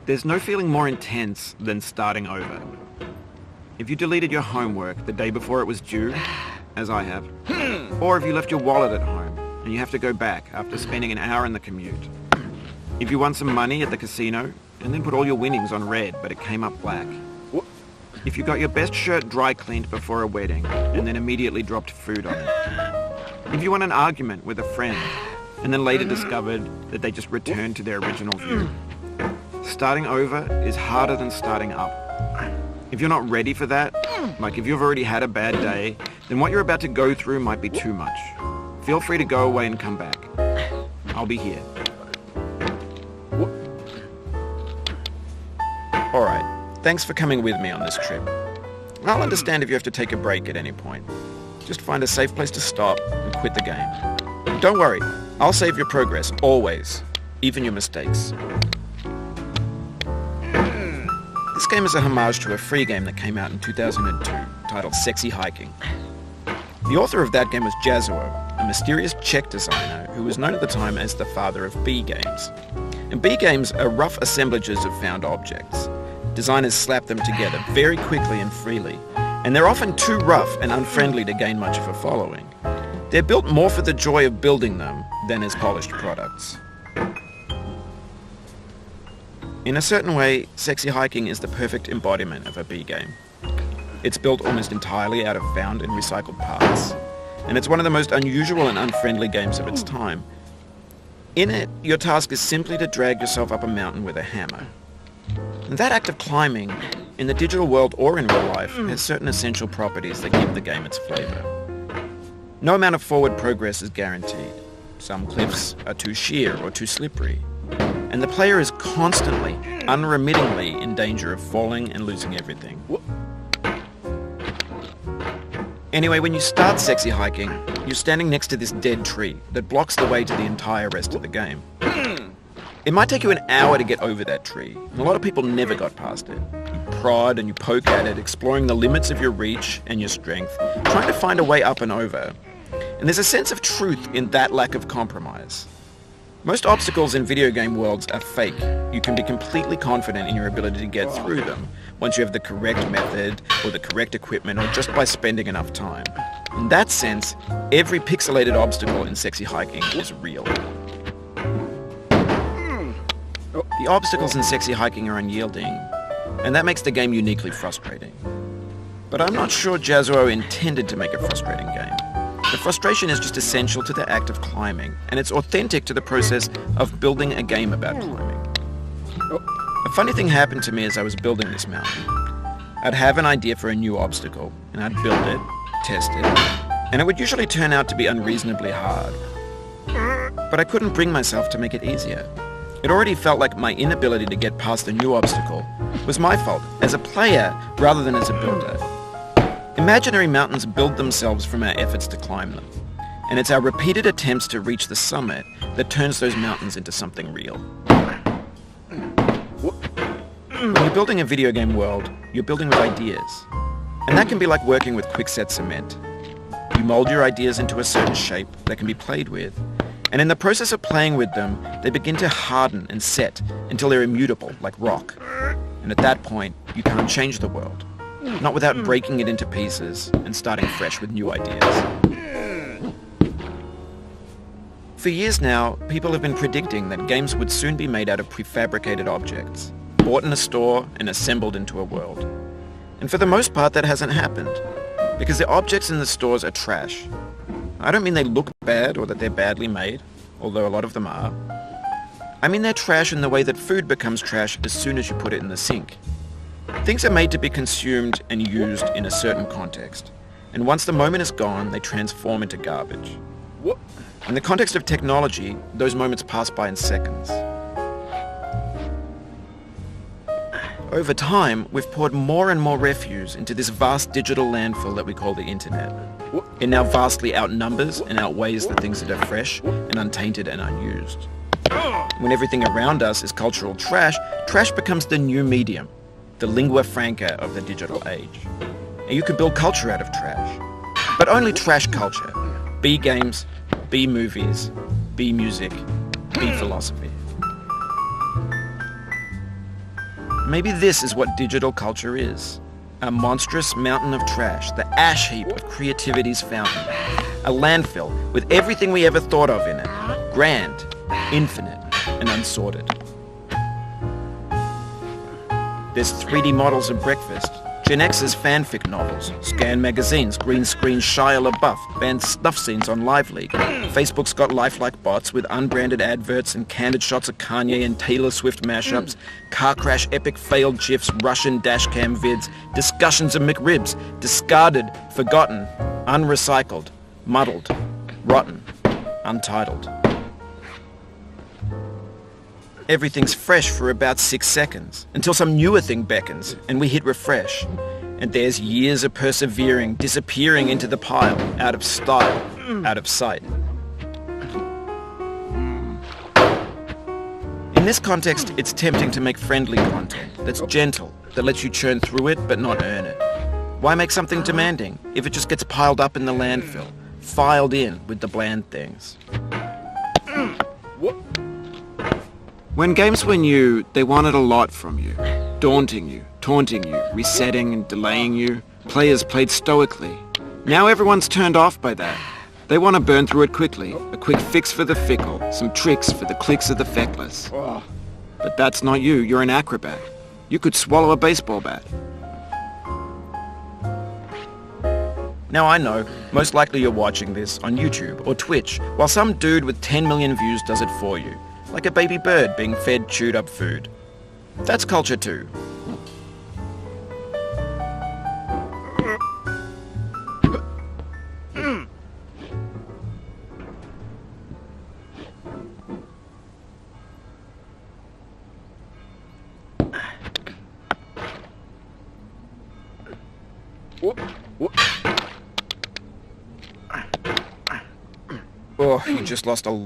There's no feeling more intense than starting over. If you deleted your homework the day before it was due, as I have, or if you left your wallet at home and you have to go back after spending an hour in the commute. If you won some money at the casino and then put all your winnings on red but it came up black. If you got your best shirt dry cleaned before a wedding and then immediately dropped food on it. If you won an argument with a friend and then later discovered that they just returned to their original view. Starting over is harder than starting up. If you're not ready for that, like if you've already had a bad day, then what you're about to go through might be too much. Feel free to go away and come back. I'll be here. Alright, thanks for coming with me on this trip. I'll understand if you have to take a break at any point. Just find a safe place to stop and quit the game. Don't worry, I'll save your progress, always, even your mistakes. This game is a homage to a free game that came out in 2002, titled Sexy Hiking. The author of that game was Y.O, a mysterious Czech designer who was known at the time as the father of B games. And B games are rough assemblages of found objects. Designers slap them together very quickly and freely, and they're often too rough and unfriendly to gain much of a following. They're built more for the joy of building them than as polished products. In a certain way, Sexy Hiking is the perfect embodiment of a B game. It's built almost entirely out of found and recycled parts, and it's one of the most unusual and unfriendly games of its time. In it, your task is simply to drag yourself up a mountain with a hammer. And that act of climbing, in the digital world or in real life, has certain essential properties that give the game its flavor. No amount of forward progress is guaranteed. Some cliffs are too sheer or too slippery. And the player is constantly, unremittingly in danger of falling and losing everything. Anyway, when you start Sexy Hiking, you're standing next to this dead tree that blocks the way to the entire rest of the game. It might take you an hour to get over that tree, and a lot of people never got past it. You prod and you poke at it, exploring the limits of your reach and your strength, trying to find a way up and over. And there's a sense of truth in that lack of compromise. Most obstacles in video game worlds are fake. You can be completely confident in your ability to get through them once you have the correct method or the correct equipment or just by spending enough time. In that sense, every pixelated obstacle in Sexy Hiking is real. The obstacles in Sexy Hiking are unyielding, and that makes the game uniquely frustrating. But I'm not sure Y.O intended to make a frustrating game. The frustration is just essential to the act of climbing, and it's authentic to the process of building a game about climbing. A funny thing happened to me as I was building this mountain. I'd have an idea for a new obstacle, and I'd build it, test it, and it would usually turn out to be unreasonably hard. But I couldn't bring myself to make it easier. It already felt like my inability to get past a new obstacle was my fault as a player rather than as a builder. Imaginary mountains build themselves from our efforts to climb them, and it's our repeated attempts to reach the summit that turns those mountains into something real. When you're building a video game world, you're building with ideas, and that can be like working with quickset cement. You mold your ideas into a certain shape that can be played with, and in the process of playing with them, they begin to harden and set until they're immutable, like rock. And at that point, you can't change the world. Not without breaking it into pieces and starting fresh with new ideas. For years now, people have been predicting that games would soon be made out of prefabricated objects, bought in a store and assembled into a world. And for the most part, that hasn't happened, because the objects in the stores are trash. I don't mean they look bad or that they're badly made, although a lot of them are. I mean they're trash in the way that food becomes trash as soon as you put it in the sink. Things are made to be consumed and used in a certain context, and once the moment is gone, they transform into garbage. In the context of technology, those moments pass by in seconds. Over time, we've poured more and more refuse into this vast digital landfill that we call the internet. It now vastly outnumbers and outweighs the things that are fresh and untainted and unused. When everything around us is cultural trash, trash becomes the new medium, the lingua franca of the digital age. And you can build culture out of trash, but only trash culture. B games, B movies, B music, B philosophy. Maybe this is what digital culture is. A monstrous mountain of trash, the ash heap of creativity's fountain. A landfill with everything we ever thought of in it. Grand, infinite, and unsorted. There's 3D models of breakfast, Gen X's fanfic novels, scan magazines, green screen Shia LaBeouf, banned snuff scenes on Live Leak. Facebook's got lifelike bots with unbranded adverts and candid shots of Kanye and Taylor Swift mashups, car crash epic failed GIFs, Russian dashcam vids, discussions of McRibs, discarded, forgotten, unrecycled, muddled, rotten, untitled. Everything's fresh for about 6 seconds, until some newer thing beckons, and we hit refresh. And there's years of persevering, disappearing into the pile, out of style, out of sight. In this context, it's tempting to make friendly content that's gentle, that lets you churn through it but not earn it. Why make something demanding if it just gets piled up in the landfill, filed in with the bland things? When games were new, they wanted a lot from you. Daunting you, taunting you, resetting and delaying you. Players played stoically. Now everyone's turned off by that. They want to burn through it quickly. A quick fix for the fickle. Some tricks for the clicks of the feckless. But that's not you. You're an acrobat. You could swallow a baseball bat. Now I know, most likely you're watching this on YouTube or Twitch, while some dude with 10 million views does it for you. Like a baby bird being fed chewed up food. That's culture too. Oh, you just lost a